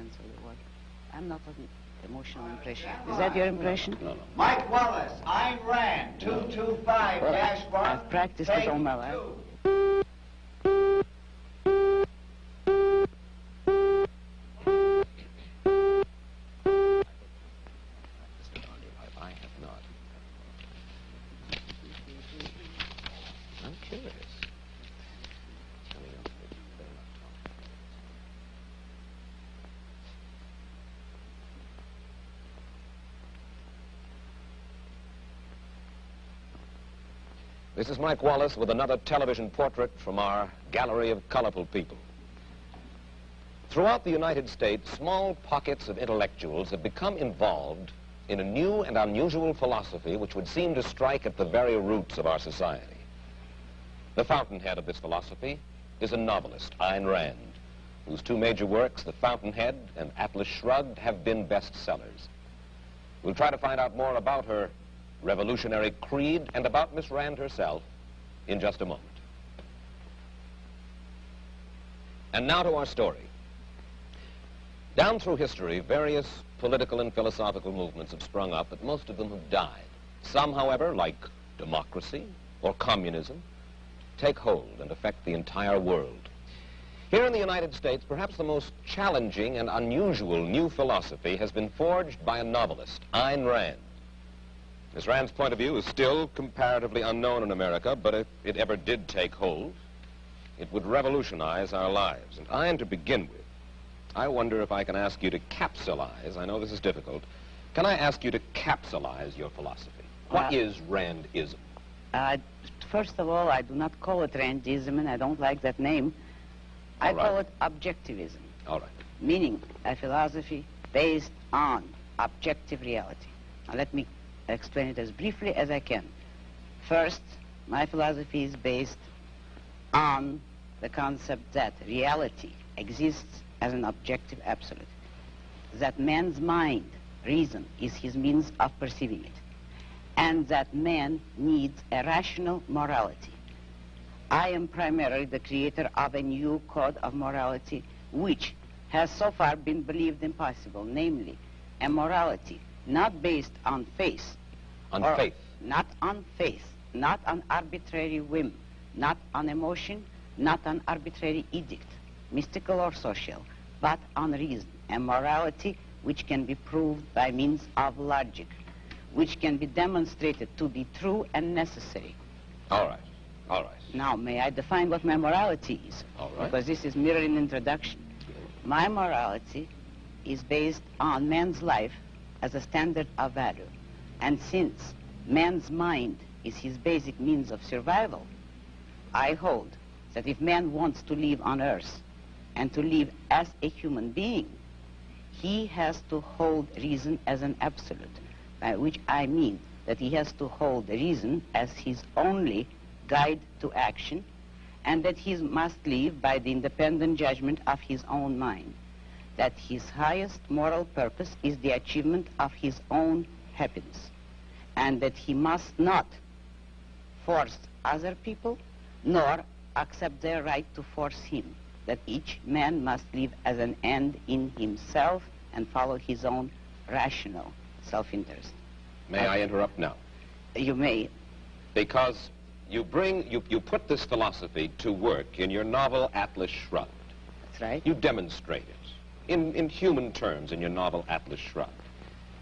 answer the word. I'm not an emotional impression. Is that your impression? No. Mike Wallace, Ayn Rand, 225-1. Well, I've practiced it all my life. I have not. I'm curious. This is Mike Wallace with another television portrait from our gallery of colorful people. Throughout the United States, small pockets of intellectuals have become involved in a new and unusual philosophy which would seem to strike at the very roots of our society. The fountainhead of this philosophy is a novelist, Ayn Rand, whose two major works, The Fountainhead and Atlas Shrugged, have been bestsellers. We'll try to find out more about her revolutionary creed and about Miss Rand herself in just a moment. And now to our story. Down through history, various political and philosophical movements have sprung up, but most of them have died. Some, however, like democracy or communism, take hold and affect the entire world. Here in the United States, perhaps the most challenging and unusual new philosophy has been forged by a novelist, Ayn Rand. Miss Rand's point of view is still comparatively unknown in America, but if it ever did take hold, it would revolutionize our lives. And Ayn, to begin with, I wonder if I can ask you to capsulize, I know this is difficult, can I ask you to capsulize your philosophy? What is Randism? First of all, I do not call it Randism, and I don't like that name. I call it objectivism. All right. Meaning a philosophy based on objective reality. Now let me explain it as briefly as I can. First, my philosophy is based on the concept that reality exists as an objective absolute, that man's mind, reason, is his means of perceiving it, and that man needs a rational morality. I am primarily the creator of a new code of morality which has so far been believed impossible, namely a morality not based on faith. On faith? Not on faith, not on arbitrary whim, not on emotion, not on arbitrary edict, mystical or social, but on reason, a morality which can be proved by means of logic, which can be demonstrated to be true and necessary. All right, all right. Now, may I define what my morality is? All right. Because this is merely an introduction. My morality is based on man's life as a standard of value. And since man's mind is his basic means of survival, I hold that if man wants to live on earth and to live as a human being, he has to hold reason as an absolute, by which I mean that he has to hold reason as his only guide to action, and that he must live by the independent judgment of his own mind, that his highest moral purpose is the achievement of his own happiness, and that he must not force other people nor accept their right to force him, that each man must live as an end in himself and follow his own rational self-interest. May I interrupt now? You may. Because you put this philosophy to work in your novel Atlas Shrugged. That's right. You demonstrate it in human terms in your novel Atlas Shrugged.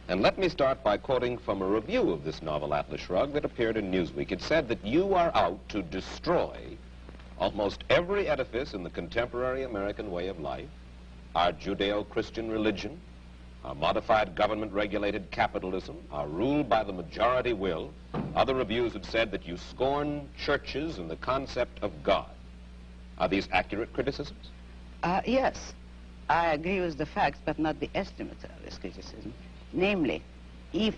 And let me start by quoting from a review of this novel Atlas Shrugged that appeared in Newsweek. It said that you are out to destroy almost every edifice in the contemporary American way of life, our Judeo-Christian religion, our modified government-regulated capitalism, our rule by the majority will. Other reviews have said that you scorn churches and the concept of God. Are these accurate criticisms? Yes, I agree with the facts, but not the estimate of this criticism. Namely, if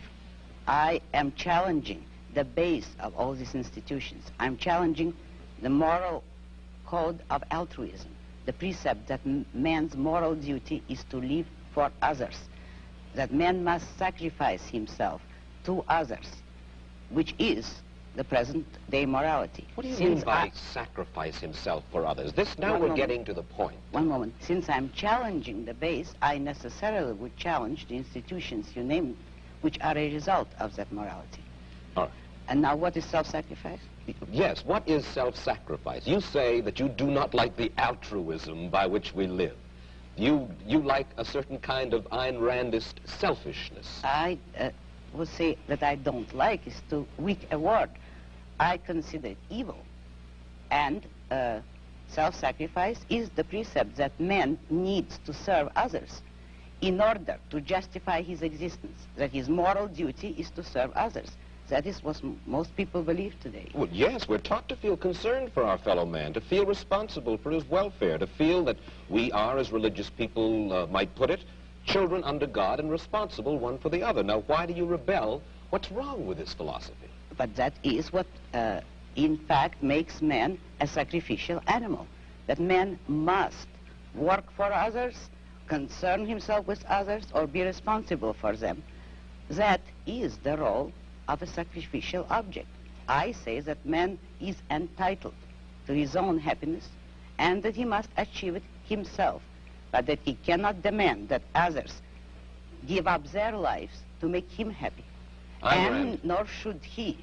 I am challenging the base of all these institutions, I'm challenging the moral code of altruism, the precept that man's moral duty is to live for others, that man must sacrifice himself to others, which is the present-day morality. What do you mean by sacrifice himself for others? This, now we're getting to the point. One moment. Since I'm challenging the base, I necessarily would challenge the institutions you named, which are a result of that morality. All right. And now what is self-sacrifice? Yes, what is self-sacrifice? You say that you do not like the altruism by which we live. You like a certain kind of Ayn Randist selfishness. I would say that I don't like is too weak a word. I consider it evil. And self-sacrifice is the precept that man needs to serve others in order to justify his existence, that his moral duty is to serve others. That is what most people believe today. Well, yes, we're taught to feel concerned for our fellow man, to feel responsible for his welfare, to feel that we are, as religious people might put it, children under God and responsible one for the other. Now, why do you rebel? What's wrong with this philosophy? But that is what, in fact, makes man a sacrificial animal. That man must work for others, concern himself with others, or be responsible for them. That is the role of a sacrificial object. I say that man is entitled to his own happiness and that he must achieve it himself, but that he cannot demand that others give up their lives to make him happy. And nor should he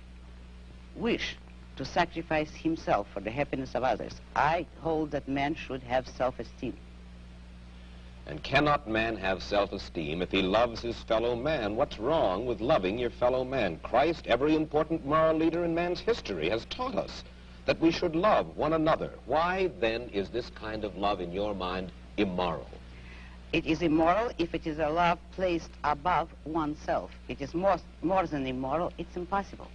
wish to sacrifice himself for the happiness of others. I hold that man should have self-esteem. And cannot man have self-esteem if he loves his fellow man? What's wrong with loving your fellow man? Christ, every important moral leader in man's history, has taught us that we should love one another. Why, then, is this kind of love, in your mind, immoral? It is immoral if it is a love placed above oneself. It is more than immoral, it's impossible.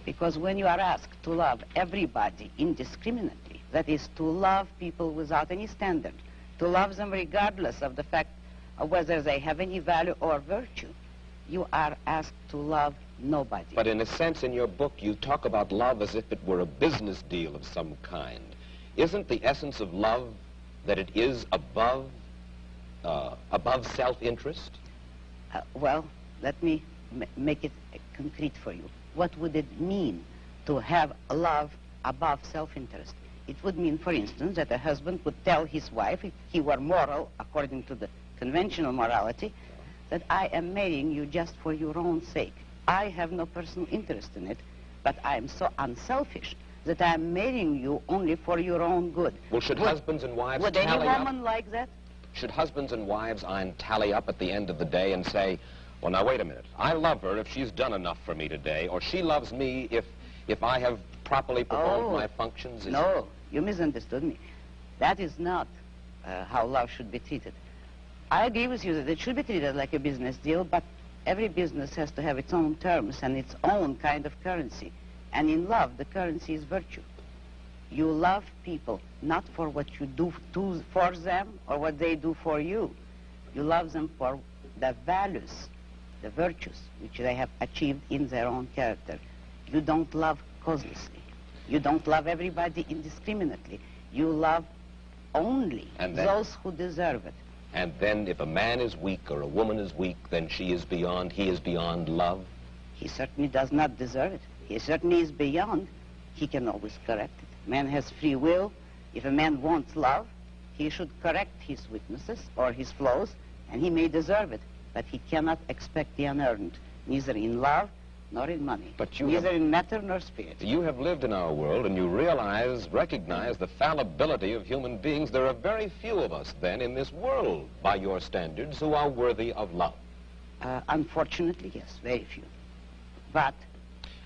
Because when you are asked to love everybody indiscriminately, that is, to love people without any standard, to love them regardless of the fact of whether they have any value or virtue, you are asked to love nobody. But in a sense, in your book, you talk about love as if it were a business deal of some kind. Isn't the essence of love that it is above self-interest? Well, let me make it concrete for you. What would it mean to have love above self-interest? It would mean, for instance, that a husband would tell his wife, if he were moral, according to the conventional morality, that I am marrying you just for your own sake. I have no personal interest in it, but I am so unselfish that I am marrying you only for your own good. Well, should husbands and wives would tally up? Would any woman like that? Should husbands and wives tally up at the end of the day and say, well, now, wait a minute. I love her if she's done enough for me today, or she loves me if I have properly performed my functions? No, you misunderstood me. That is not how love should be treated. I agree with you that it should be treated like a business deal, but every business has to have its own terms and its own kind of currency. And in love, the currency is virtue. You love people not for what you do for them or what they do for you. You love them for the values, the virtues, which they have achieved in their own character. You don't love causelessly. You don't love everybody indiscriminately. You love only those who deserve it. And then if a man is weak or a woman is weak, then he is beyond love? He certainly does not deserve it. He certainly is beyond. He can always correct it. Man has free will. If a man wants love, he should correct his weaknesses or his flaws, and he may deserve it. But he cannot expect the unearned, neither in love nor in money, neither in matter nor spirit. You have lived in our world, and you recognize the fallibility of human beings. There are very few of us, then, in this world, by your standards, who are worthy of love. Unfortunately, yes, very few. But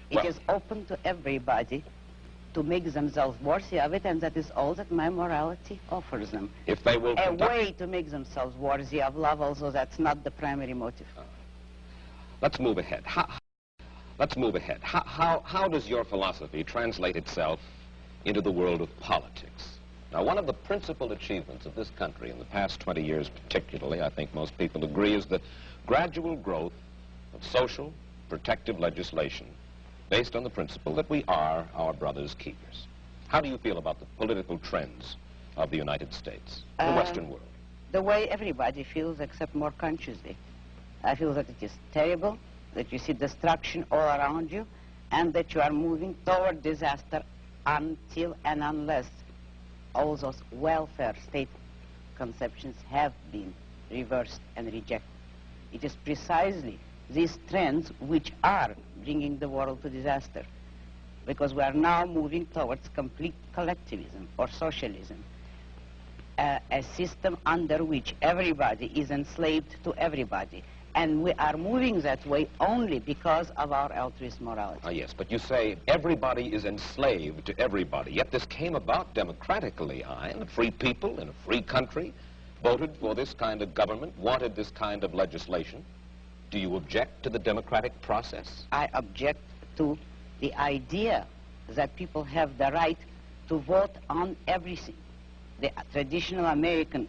it is open to everybody to make themselves worthy of it, and that is all that my morality offers them. If they will a way to make themselves worthy of love, although that's not the primary motive. Let's move ahead. Let's move ahead. How does your philosophy translate itself into the world of politics? Now, one of the principal achievements of this country in the past 20 years particularly, I think most people agree, is the gradual growth of social protective legislation based on the principle that we are our brother's keepers. How do you feel about the political trends of the United States, the Western world? The way everybody feels, except more consciously. I feel that it is terrible, that you see destruction all around you, and that you are moving toward disaster until and unless all those welfare state conceptions have been reversed and rejected. It is precisely these trends which are bringing the world to disaster, because we are now moving towards complete collectivism or socialism, a system under which everybody is enslaved to everybody. And we are moving that way only because of our altruist morality. Ah, yes, but you say everybody is enslaved to everybody, yet this came about democratically, and free people in a free country voted for this kind of government, wanted this kind of legislation. Do you object to the democratic process? I object to the idea that people have the right to vote on everything. The traditional American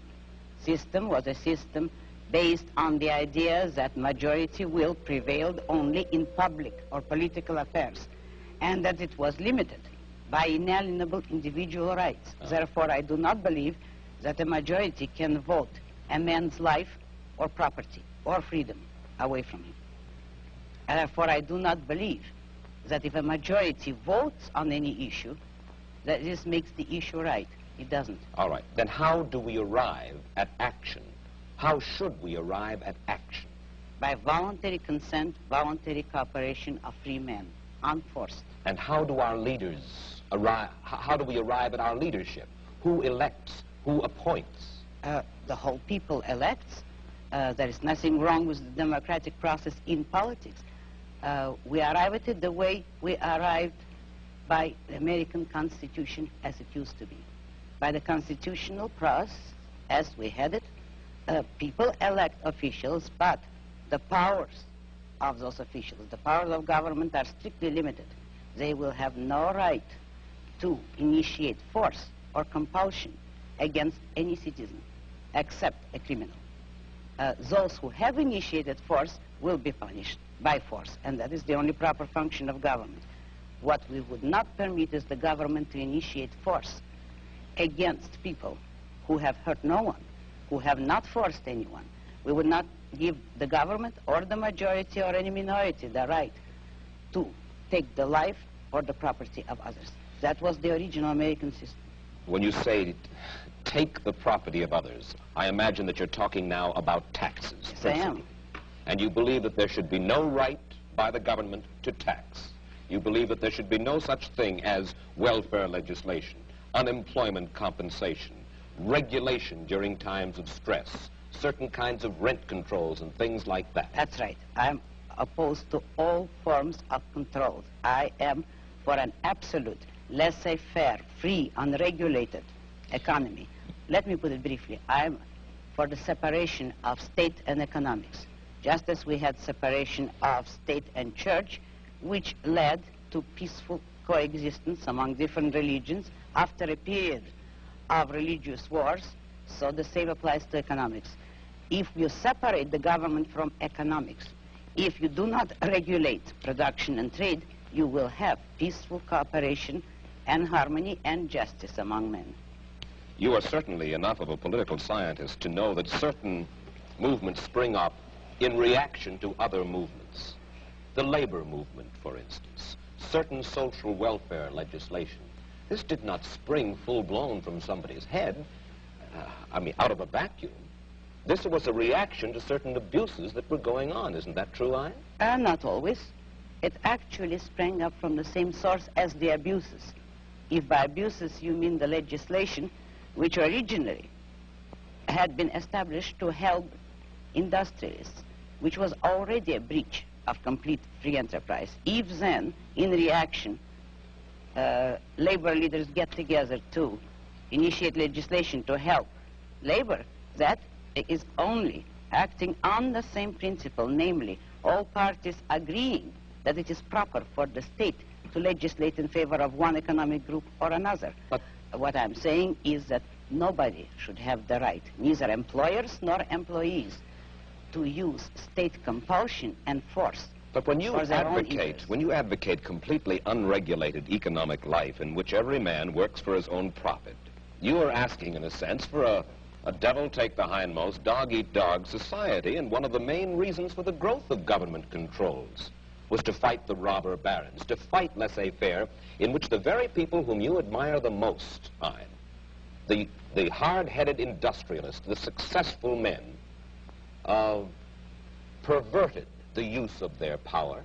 system was a system based on the idea that majority will prevailed only in public or political affairs, and that it was limited by inalienable individual rights. Therefore, I do not believe that a majority can vote a man's life or property or freedom away from him. Therefore, I do not believe that if a majority votes on any issue, that this makes the issue right. It doesn't. All right. Then how do we arrive at action? How should we arrive at action? By voluntary consent, voluntary cooperation of free men, unforced. And how do our leaders arrive? How do we arrive at our leadership? Who elects? Who appoints? The whole people elects. There is nothing wrong with the democratic process in politics. We arrive at it the way we arrived by the American Constitution as it used to be. By the constitutional process, as we had it, people elect officials, but the powers of those officials, the powers of government are strictly limited. They will have no right to initiate force or compulsion against any citizen except a criminal. Those who have initiated force will be punished by force, and that is the only proper function of government. What we would not permit is the government to initiate force against people who have hurt no one, who have not forced anyone. We would not give the government or the majority or any minority the right to take the life or the property of others. That was the original American system. When you say take the property of others, I imagine that you're talking now about taxes. Yes, I am. And you believe that there should be no right by the government to tax. You believe that there should be no such thing as welfare legislation, unemployment compensation, regulation during times of stress, certain kinds of rent controls and things like that. That's right. I'm opposed to all forms of control. I am for an absolute, laissez-faire, free, unregulated economy. Let me put it briefly. I'm for the separation of state and economics, just as we had separation of state and church, which led to peaceful coexistence among different religions after a period of religious wars. So the same applies to economics. If you separate the government from economics, if you do not regulate production and trade, you will have peaceful cooperation and harmony and justice among men. You are certainly enough of a political scientist to know that certain movements spring up in reaction to other movements. The labor movement, for instance, certain social welfare legislation. This did not spring full-blown from somebody's head, out of a vacuum. This was a reaction to certain abuses that were going on. Isn't that true, Not always. It actually sprang up from the same source as the abuses. If by abuses you mean the legislation, which originally had been established to help industrialists, which was already a breach of complete free enterprise. If then, in reaction, labor leaders get together to initiate legislation to help labor, that is only acting on the same principle, namely, all parties agreeing that it is proper for the state to legislate in favor of one economic group or another. But what I'm saying is that nobody should have the right, neither employers nor employees, to use state compulsion and force. But when you advocate completely unregulated economic life in which every man works for his own profit, you are asking, in a sense, for a devil-take-the-hindmost, dog-eat-dog society, and one of the main reasons for the growth of government controls. was to fight the robber barons, to fight laissez-faire, in which the very people whom you admire the most, the hard-headed industrialists, the successful men, perverted the use of their power.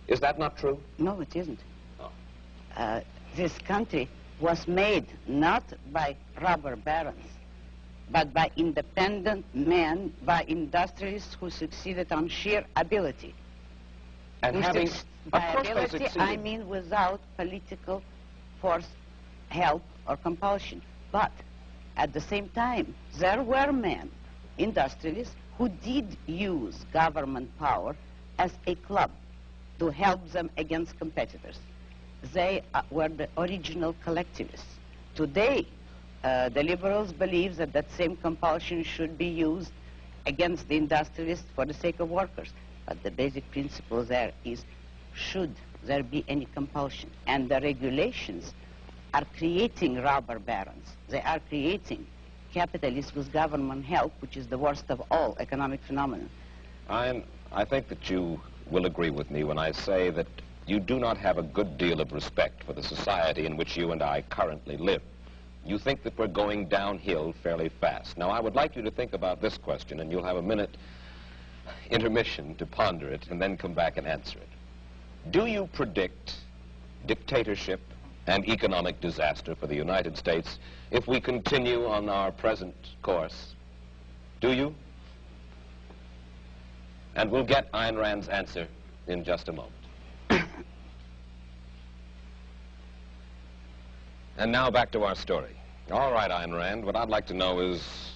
Is that not true? No, it isn't. Oh. This country was made not by robber barons, but by independent men, by industrialists who succeeded on sheer ability. And having, by of course they ability, succeeded. I mean without political force, help, or compulsion. But at the same time, there were men, industrialists, who did use government power as a club to help them against competitors. They were the original collectivists. Today, the liberals believe that that same compulsion should be used against the industrialists for the sake of workers. But the basic principle there is, should there be any compulsion? And the regulations are creating robber barons. They are creating capitalists with government help, which is the worst of all economic phenomena. I think that you will agree with me when I say that you do not have a good deal of respect for the society in which you and I currently live. You think that we're going downhill fairly fast. Now, I would like you to think about this question, and you'll have a minute intermission to ponder it and then come back and answer it. Do you predict dictatorship and economic disaster for the United States if we continue on our present course? Do you? And we'll get Ayn Rand's answer in just a moment. And now back to our story. All right, Ayn Rand, what I'd like to know is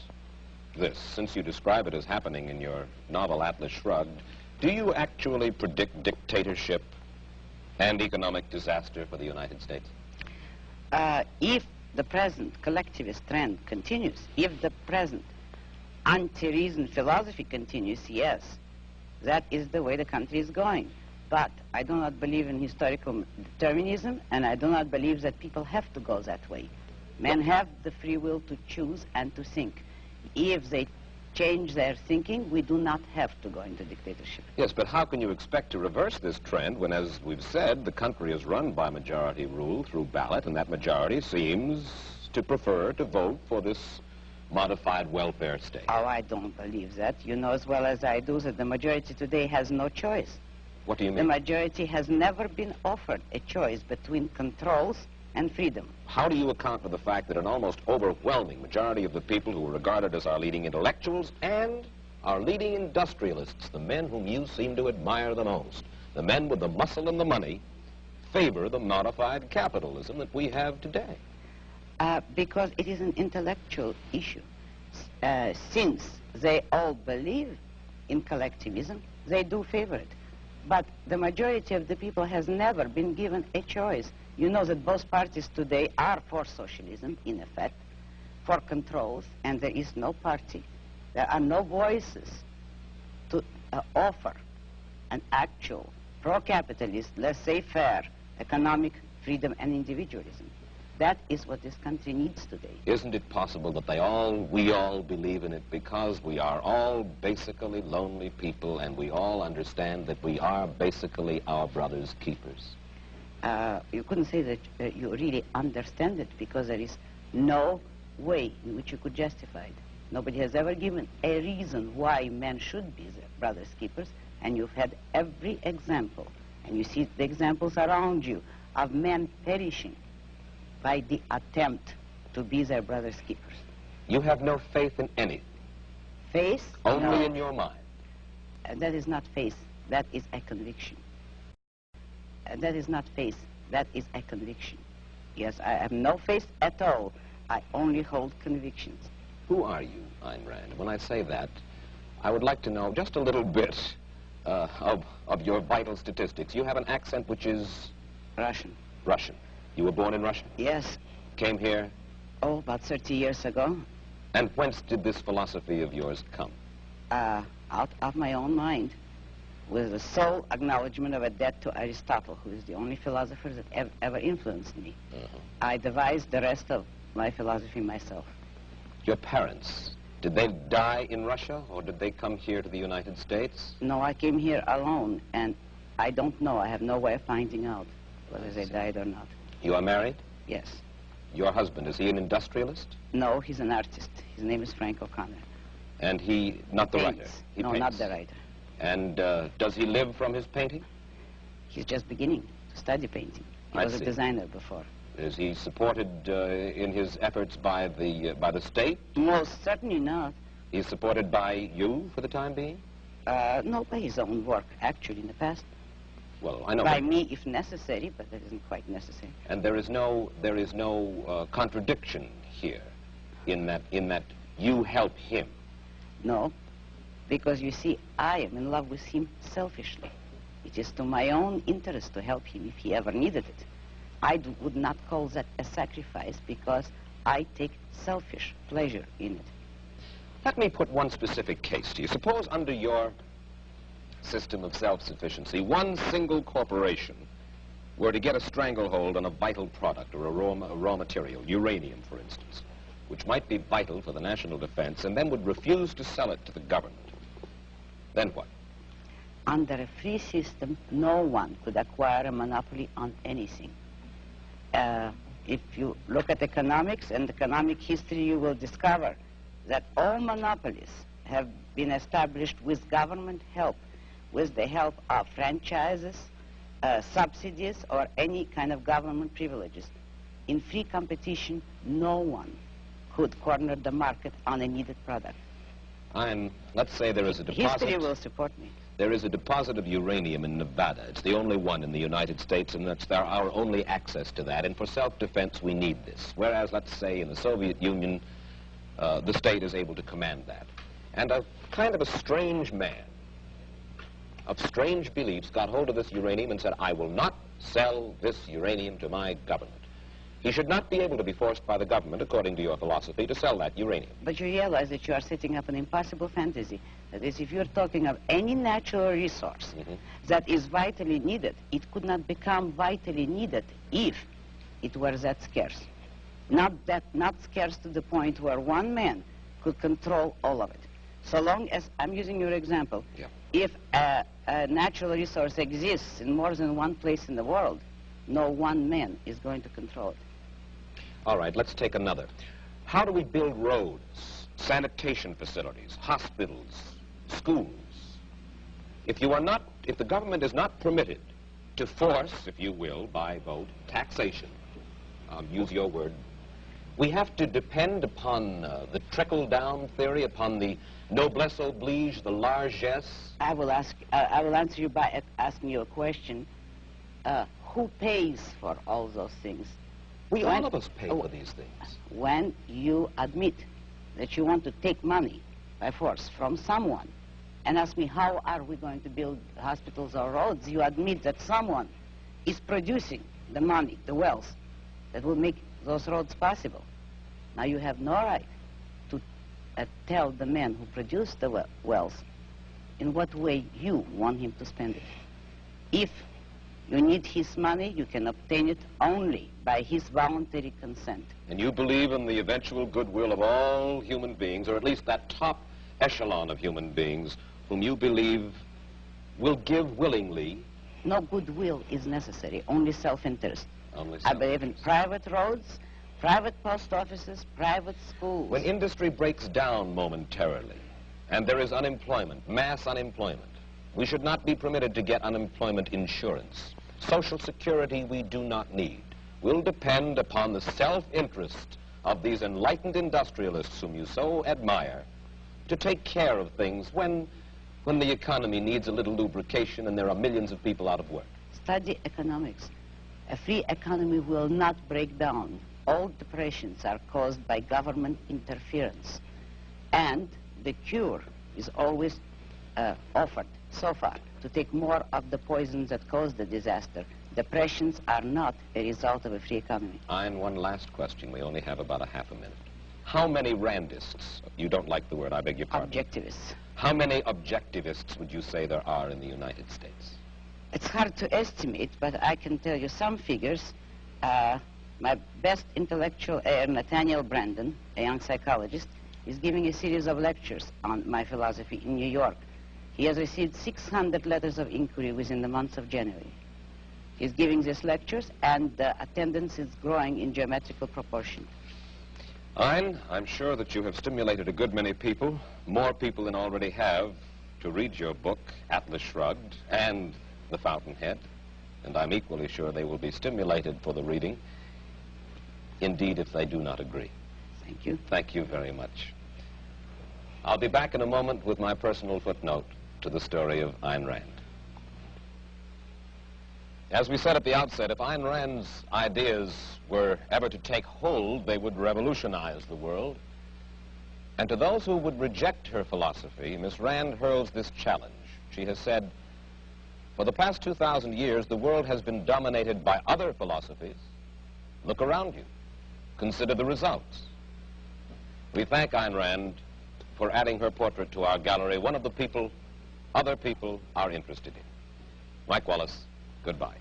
this. Since you describe it as happening in your novel Atlas Shrugged, do you actually predict dictatorship and economic disaster for the United States? If the present collectivist trend continues, if the present anti-reason philosophy continues, yes, that is the way the country is going. But I do not believe in historical determinism, and I do not believe that people have to go that way. Men have the free will to choose and to think. If they change their thinking, we do not have to go into dictatorship. Yes, but how can you expect to reverse this trend when, as we've said, the country is run by majority rule through ballot, and that majority seems to prefer to vote for this modified welfare state? Oh, I don't believe that. You know as well as I do that the majority today has no choice. What do you mean? The majority has never been offered a choice between controls and freedom. How do you account for the fact that an almost overwhelming majority of the people who are regarded as our leading intellectuals and our leading industrialists, the men whom you seem to admire the most, the men with the muscle and the money, favor the modified capitalism that we have today? Because it is an intellectual issue. Since they all believe in collectivism, they do favor it. But the majority of the people has never been given a choice. You know that both parties today are for socialism, in effect, for controls, and there is no party. There are no voices to offer an actual pro-capitalist, laissez-faire economic freedom and individualism. That is what this country needs today. Isn't it possible that we all believe in it because we are all basically lonely people and we all understand that we are basically our brother's keepers? You couldn't say that you really understand it because there is no way in which you could justify it. Nobody has ever given a reason why men should be their brother's keepers, and you've had every example, and you see the examples around you of men perishing by the attempt to be their brother's keepers. You have no faith in anything? Faith? Only no. in your mind? That is not faith. That is a conviction. That is not faith. That is a conviction. Yes, I have no faith at all. I only hold convictions. Who are you, Ayn Rand? When I say that, I would like to know just a little bit of your vital statistics. You have an accent which is... Russian. Russian. You were born in Russia? Yes. Came here? Oh, about 30 years ago. And whence did this philosophy of yours come? Out of my own mind, with the sole acknowledgement of a debt to Aristotle, who is the only philosopher that ever influenced me. I devised the rest of my philosophy myself. Your parents, did they die in Russia, or did they come here to the United States? No, I came here alone, and I don't know. I have no way of finding out whether they died or not. You are married? Yes. Your husband, is he an industrialist? No, he's an artist. His name is Frank O'Connor. And he, not the writer? He no, paints. not the writer. And does he live from his painting? He's just beginning to study painting. He was a designer before. Is he supported in his efforts by the state? Most certainly not. He's supported by you for the time being? No, by his own work, actually, in the past. Well, I know. By me, if necessary, but that isn't quite necessary. And there is no contradiction here, in that you help him. No, because you see, I am in love with him selfishly. It is to my own interest to help him if he ever needed it. I would not call that a sacrifice because I take selfish pleasure in it. Let me put one specific case to you. Suppose under your system of self-sufficiency, one single corporation were to get a stranglehold on a vital product or a raw material, uranium, for instance, which might be vital for the national defense, and then would refuse to sell it to the government. Then what? Under a free system, no one could acquire a monopoly on anything. If you look at economics and economic history, you will discover that all monopolies have been established with government help, with the help of franchises, subsidies, or any kind of government privileges. In free competition, no one could corner the market on a needed product. Let's say there is a deposit. History will support me. There is a deposit of uranium in Nevada. It's the only one in the United States, and that's our only access to that. And for self-defense, we need this. Whereas, let's say, in the Soviet Union, the state is able to command that. And a kind of a strange man of strange beliefs got hold of this uranium and said, I will not sell this uranium to my government. He should not be able to be forced by the government, according to your philosophy, to sell that uranium. But you realize that you are setting up an impossible fantasy. That is, if you're talking of any natural resource that is vitally needed, it could not become vitally needed if it were that scarce. Not scarce to the point where one man could control all of it. So long as, I'm using your example, if a natural resource exists in more than one place in the world, no one man is going to control it. All right, let's take another. How do we build roads, sanitation facilities, hospitals, schools? If the government is not permitted to force, if you will, by vote, taxation, use your word, we have to depend upon the trickle-down theory, upon the noblesse oblige, the largesse. I will answer you by asking you a question. Who pays for all those things? All of us pay for these things. When you admit that you want to take money by force from someone and ask me how are we going to build hospitals or roads, you admit that someone is producing the money, the wealth, that will make those roads possible. Now you have no right to tell the man who produced the wealth in what way you want him to spend it. If you need his money, you can obtain it only by his voluntary consent. And you believe in the eventual goodwill of all human beings, or at least that top echelon of human beings, whom you believe will give willingly. No goodwill is necessary, only self-interest. Only I believe in private roads, private post offices, private schools. When industry breaks down momentarily, and there is unemployment, mass unemployment, we should not be permitted to get unemployment insurance. Social Security we do not need. Will depend upon the self-interest of these enlightened industrialists whom you so admire to take care of things when the economy needs a little lubrication and there are millions of people out of work. Study economics. A free economy will not break down. All depressions are caused by government interference. And the cure is always offered so far to take more of the poisons that cause the disaster. Depressions are not a result of a free economy. And one last question. We only have about a half a minute. How many Randists, you don't like the word, I beg your pardon. Objectivists. How many objectivists would you say there are in the United States? It's hard to estimate, but I can tell you some figures. My best intellectual heir, Nathaniel Branden, a young psychologist, is giving a series of lectures on my philosophy in New York. He has received 600 letters of inquiry within the month of January. He's giving these lectures, and the attendance is growing in geometrical proportion. Ein, I'm sure that you have stimulated a good many people, more people than already have, to read your book, Atlas Shrugged, and The Fountainhead. And I'm equally sure they will be stimulated for the reading, indeed, if they do not agree. Thank you. Thank you very much. I'll be back in a moment with my personal footnote to the story of Ayn Rand. As we said at the outset, if Ayn Rand's ideas were ever to take hold, they would revolutionize the world. And to those who would reject her philosophy, Miss Rand hurls this challenge. She has said, for the past 2,000 years, the world has been dominated by other philosophies. Look around you. Consider the results. We thank Ayn Rand for adding her portrait to our gallery, one of the people other people are interested in. Mike Wallace, goodbye.